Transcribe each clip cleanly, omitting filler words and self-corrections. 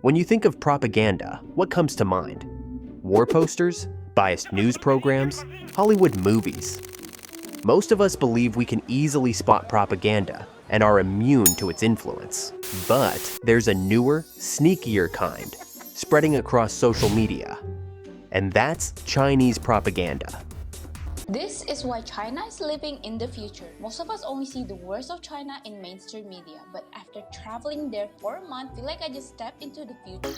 When you think of propaganda, what comes to mind? War posters? Biased news programs? Hollywood movies? Most of us believe we can easily spot propaganda and are immune to its influence. But there's a newer, sneakier kind, spreading across social media. And that's Chinese propaganda. This is why China is living in the future. Most of us only see the worst of China in mainstream media, but after traveling there for a month, I feel like I just stepped into the future.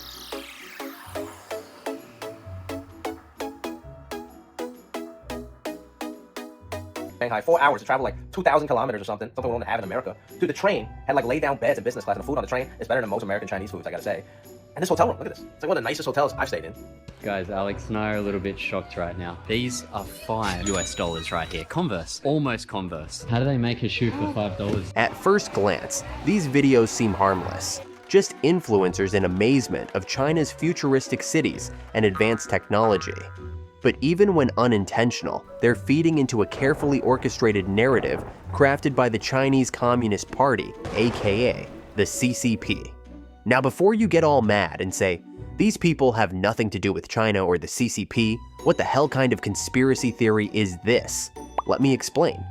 Shanghai, 4 hours to travel like 2,000 kilometers or something we don't have in America. Dude, the train had like lay down beds in business class, and the food on the train is better than most American Chinese foods, I gotta say. And this hotel room, look at this. It's like one of the nicest hotels I've stayed in. Guys, Alex and I are a little bit shocked right now. These are $5 US right here. Converse, almost Converse. How do they make a shoe for $5? At first glance, these videos seem harmless. Just influencers in amazement of China's futuristic cities and advanced technology. But even when unintentional, they're feeding into a carefully orchestrated narrative crafted by the Chinese Communist Party, aka the CCP. Now before you get all mad and say, these people have nothing to do with China or the CCP, what the hell kind of conspiracy theory is this? Let me explain.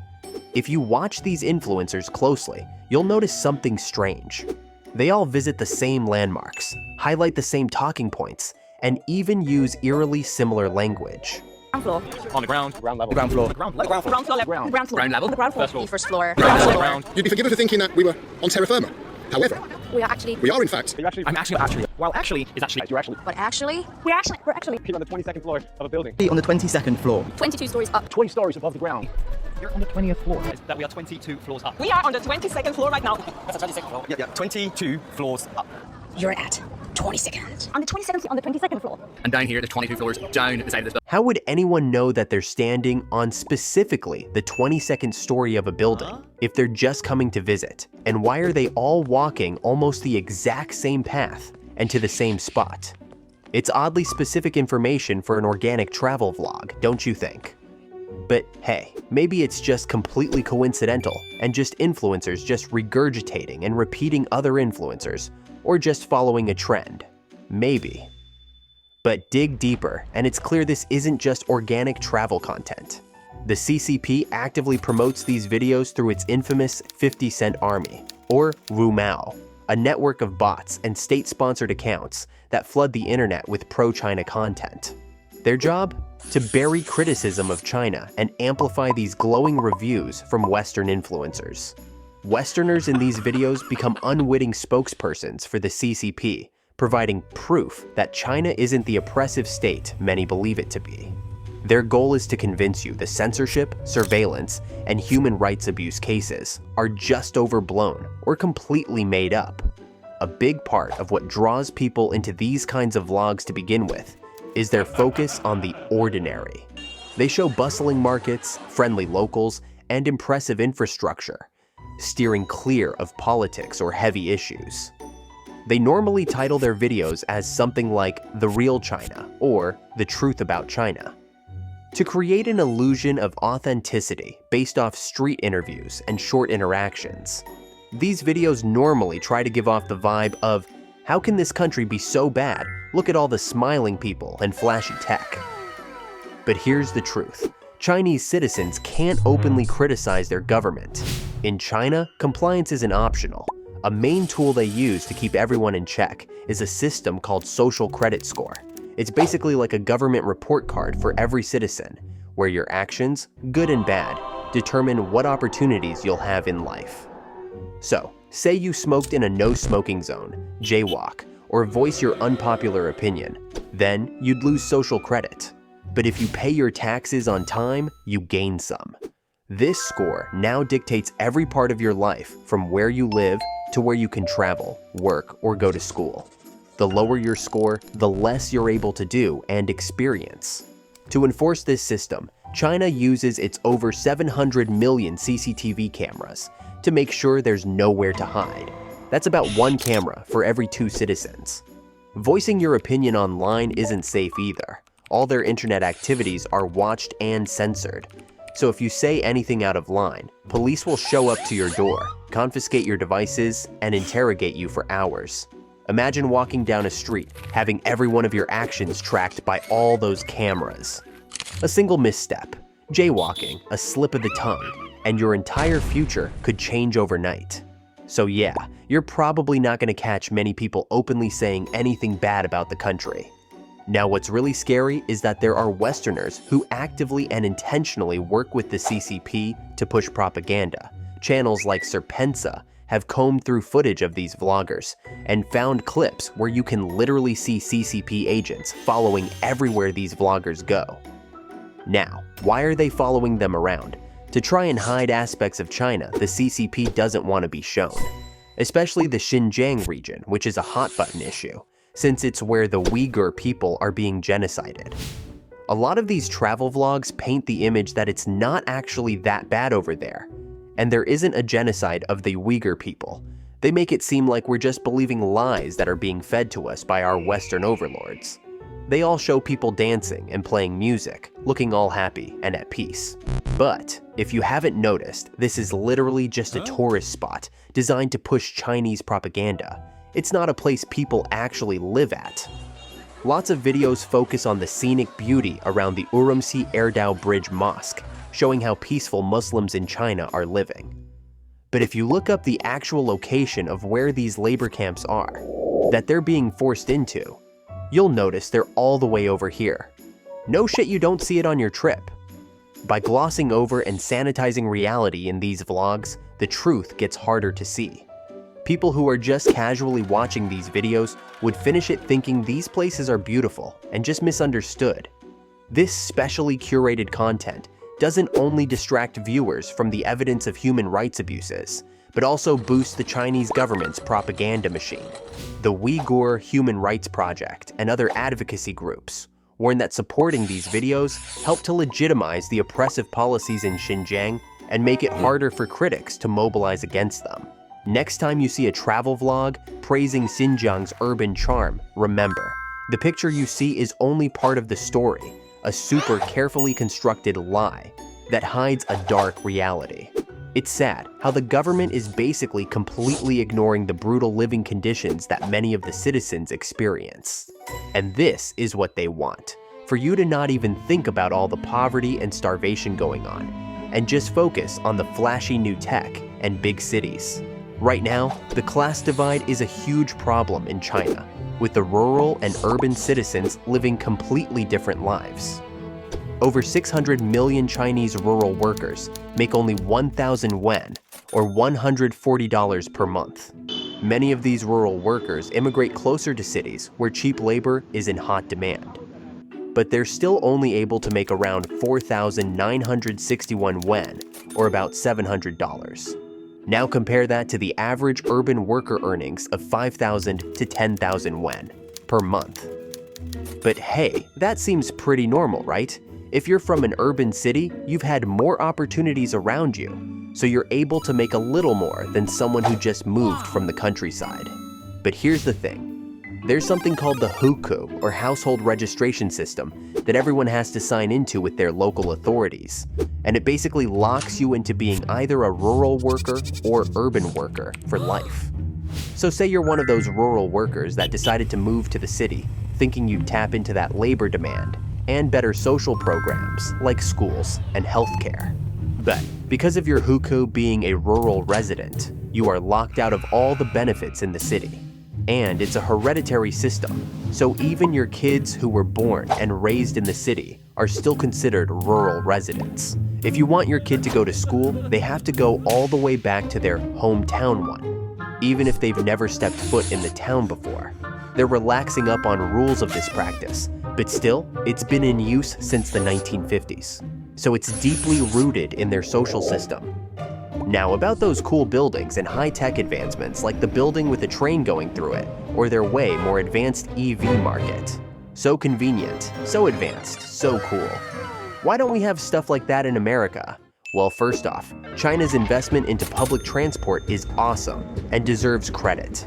If you watch these influencers closely, you'll notice something strange. They all visit the same landmarks, highlight the same talking points, and even use eerily similar language. Ground floor. On the ground. Ground level. Ground floor. Ground floor. Ground floor. Ground floor. Ground level. The ground floor. floor. The first floor. Ground. You'd be forgiven for thinking that we were on terra firma. However, We are in fact. I'm actually. Well, actually is actually. You're actually. But actually, we're actually You're on the 22nd floor of a building. On the 22nd floor. 22 stories up. 20 stories above the ground. You're on the 20th floor. That we are 22 floors up. We are on the 22nd floor right now. That's the 22nd floor. Yeah, 22 floors up. You're at 22nd. On the 22nd floor. And down here, there's 22 floors down at the side of this building. How would anyone know that they're standing on specifically the 22nd story of a building if they're just coming to visit? And why are they all walking almost the exact same path and to the same spot? It's oddly specific information for an organic travel vlog, don't you think? But hey, maybe it's just completely coincidental and just influencers just regurgitating and repeating other influencers, or just following a trend. Maybe. But dig deeper, and it's clear this isn't just organic travel content. The CCP actively promotes these videos through its infamous 50 Cent Army, or Rumao, a network of bots and state-sponsored accounts that flood the internet with pro-China content. Their job? To bury criticism of China and amplify these glowing reviews from Western influencers. Westerners in these videos become unwitting spokespersons for the CCP, providing proof that China isn't the oppressive state many believe it to be. Their goal is to convince you the censorship, surveillance, and human rights abuse cases are just overblown or completely made up. A big part of what draws people into these kinds of vlogs to begin with is their focus on the ordinary. They show bustling markets, friendly locals, and impressive infrastructure, steering clear of politics or heavy issues. They normally title their videos as something like The Real China or The Truth About China, to create an illusion of authenticity based off street interviews and short interactions. These videos normally try to give off the vibe of, how can this country be so bad? Look at all the smiling people and flashy tech. But here's the truth. Chinese citizens can't openly criticize their government. In China, compliance isn't optional. A main tool they use to keep everyone in check is a system called social credit score. It's basically like a government report card for every citizen, where your actions, good and bad, determine what opportunities you'll have in life. So, say you smoked in a no-smoking zone, jaywalk, or voice your unpopular opinion, then you'd lose social credit. But if you pay your taxes on time, you gain some. This score now dictates every part of your life, from where you live to where you can travel, work, or go to school. The lower your score, the less you're able to do and experience. To enforce this system, China uses its over 700 million CCTV cameras to make sure there's nowhere to hide. That's about one camera for every 2 citizens. Voicing your opinion online isn't safe either. All their internet activities are watched and censored. So if you say anything out of line, police will show up to your door, confiscate your devices, and interrogate you for hours. Imagine walking down a street, having every one of your actions tracked by all those cameras. A single misstep, jaywalking, a slip of the tongue, and your entire future could change overnight. So yeah, you're probably not going to catch many people openly saying anything bad about the country. Now what's really scary is that there are Westerners who actively and intentionally work with the CCP to push propaganda. Channels like Serpensa have combed through footage of these vloggers and found clips where you can literally see CCP agents following everywhere these vloggers go. Now, why are they following them around? To try and hide aspects of China the CCP doesn't want to be shown, especially the Xinjiang region, which is a hot-button issue, since it's where the Uyghur people are being genocided. A lot of these travel vlogs paint the image that it's not actually that bad over there, and there isn't a genocide of the Uyghur people. They make it seem like we're just believing lies that are being fed to us by our Western overlords. They all show people dancing and playing music, looking all happy and at peace. But if you haven't noticed, this is literally just a tourist spot designed to push Chinese propaganda. It's not a place people actually live at. Lots of videos focus on the scenic beauty around the Urumqi Erdao Bridge Mosque, showing how peaceful Muslims in China are living. But if you look up the actual location of where these labor camps are, that they're being forced into, you'll notice they're all the way over here. No shit you don't see it on your trip. By glossing over and sanitizing reality in these vlogs, the truth gets harder to see. People who are just casually watching these videos would finish it thinking these places are beautiful and just misunderstood. This specially curated content doesn't only distract viewers from the evidence of human rights abuses, but also boosts the Chinese government's propaganda machine. The Uyghur Human Rights Project and other advocacy groups warn that supporting these videos help to legitimize the oppressive policies in Xinjiang and make it harder for critics to mobilize against them. Next time you see a travel vlog praising Xinjiang's urban charm, remember, the picture you see is only part of the story, a super carefully constructed lie that hides a dark reality. It's sad how the government is basically completely ignoring the brutal living conditions that many of the citizens experience. And this is what they want, for you to not even think about all the poverty and starvation going on, and just focus on the flashy new tech and big cities. Right now, the class divide is a huge problem in China, with the rural and urban citizens living completely different lives. Over 600 million Chinese rural workers make only 1,000 yuan, or $140 per month. Many of these rural workers immigrate closer to cities where cheap labor is in hot demand. But they're still only able to make around 4,961 yuan, or about $700. Now compare that to the average urban worker earnings of 5,000 to 10,000 yuan per month. But hey, that seems pretty normal, right? If you're from an urban city, you've had more opportunities around you, so you're able to make a little more than someone who just moved from the countryside. But here's the thing. There's something called the hukou, or household registration system, that everyone has to sign into with their local authorities. And it basically locks you into being either a rural worker or urban worker for life. So say you're one of those rural workers that decided to move to the city, thinking you'd tap into that labor demand and better social programs like schools and healthcare. But because of your hukou being a rural resident, you are locked out of all the benefits in the city. And it's a hereditary system, so even your kids who were born and raised in the city are still considered rural residents. If you want your kid to go to school, they have to go all the way back to their hometown one, even if they've never stepped foot in the town before. They're relaxing up on rules of this practice, but still, it's been in use since the 1950s. So it's deeply rooted in their social system. Now about those cool buildings and high-tech advancements like the building with a train going through it, or their way more advanced EV market. So convenient, so advanced, so cool. Why don't we have stuff like that in America? Well, first off, China's investment into public transport is awesome and deserves credit.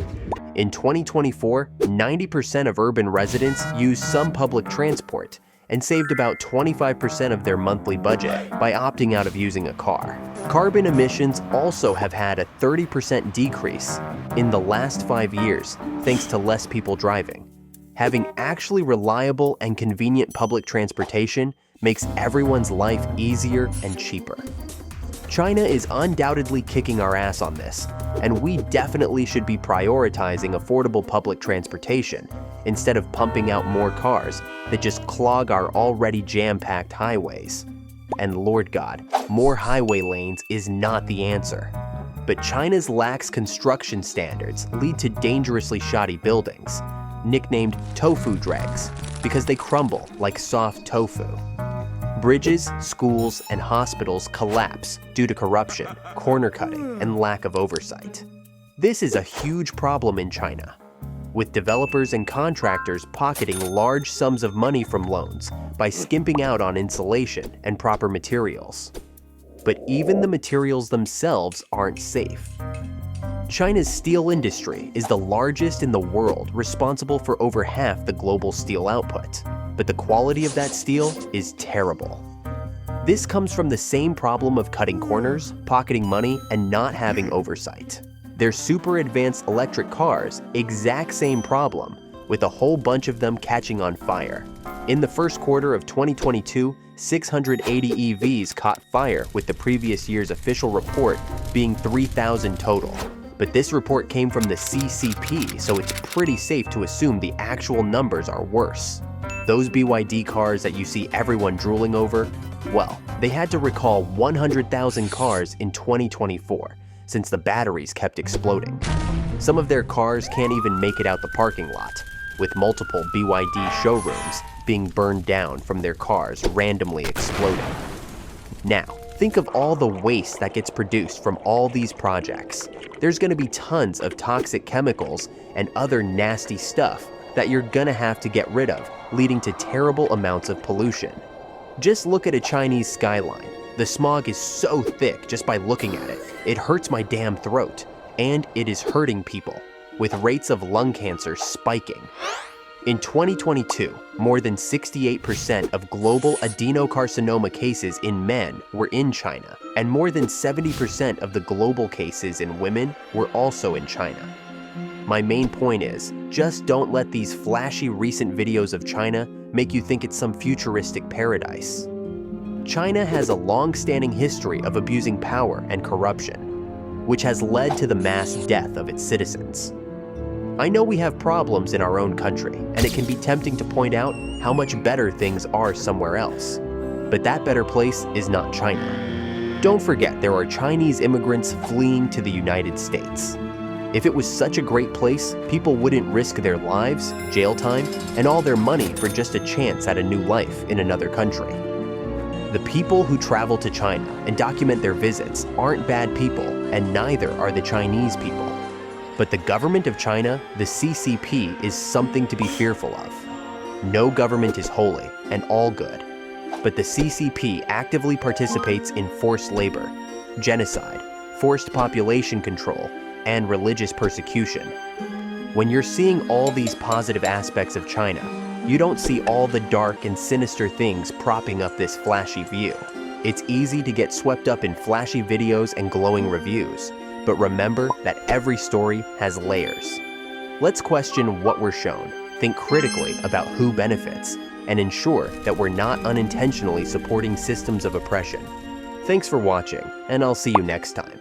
In 2024, 90% of urban residents use some public transport, and saved about 25% of their monthly budget by opting out of using a car. Carbon emissions also have had a 30% decrease in the last 5 years thanks to less people driving. Having actually reliable and convenient public transportation makes everyone's life easier and cheaper. China is undoubtedly kicking our ass on this, and we definitely should be prioritizing affordable public transportation instead of pumping out more cars that just clog our already jam-packed highways. And Lord God, more highway lanes is not the answer. But China's lax construction standards lead to dangerously shoddy buildings, nicknamed tofu-dregs, because they crumble like soft tofu. Bridges, schools, and hospitals collapse due to corruption, corner cutting, and lack of oversight. This is a huge problem in China, with developers and contractors pocketing large sums of money from loans by skimping out on insulation and proper materials. But even the materials themselves aren't safe. China's steel industry is the largest in the world, responsible for over half the global steel output. But the quality of that steel is terrible. This comes from the same problem of cutting corners, pocketing money, and not having oversight. Their super advanced electric cars, exact same problem, with a whole bunch of them catching on fire. In the first quarter of 2022, 680 EVs caught fire, with the previous year's official report being 3,000 total. But this report came from the CCP, so it's pretty safe to assume the actual numbers are worse. Those BYD cars that you see everyone drooling over, well, they had to recall 100,000 cars in 2024 since the batteries kept exploding. Some of their cars can't even make it out the parking lot, with multiple BYD showrooms being burned down from their cars randomly exploding. Now, think of all the waste that gets produced from all these projects. There's gonna be tons of toxic chemicals and other nasty stuff that you're gonna have to get rid of, leading to terrible amounts of pollution. Just look at a Chinese skyline. The smog is so thick just by looking at it, it hurts my damn throat. And it is hurting people, with rates of lung cancer spiking. In 2022, more than 68% of global adenocarcinoma cases in men were in China, and more than 70% of the global cases in women were also in China. My main point is, just don't let these flashy recent videos of China make you think it's some futuristic paradise. China has a long-standing history of abusing power and corruption, which has led to the mass death of its citizens. I know we have problems in our own country, and it can be tempting to point out how much better things are somewhere else. But that better place is not China. Don't forget there are Chinese immigrants fleeing to the United States. If it was such a great place, people wouldn't risk their lives, jail time, and all their money for just a chance at a new life in another country. The people who travel to China and document their visits aren't bad people, and neither are the Chinese people. But the government of China, the CCP, is something to be fearful of. No government is holy and all good, but the CCP actively participates in forced labor, genocide, forced population control, and religious persecution. When you're seeing all these positive aspects of China, you don't see all the dark and sinister things propping up this flashy view. It's easy to get swept up in flashy videos and glowing reviews, but remember that every story has layers. Let's question what we're shown, think critically about who benefits, and ensure that we're not unintentionally supporting systems of oppression. Thanks for watching, and I'll see you next time.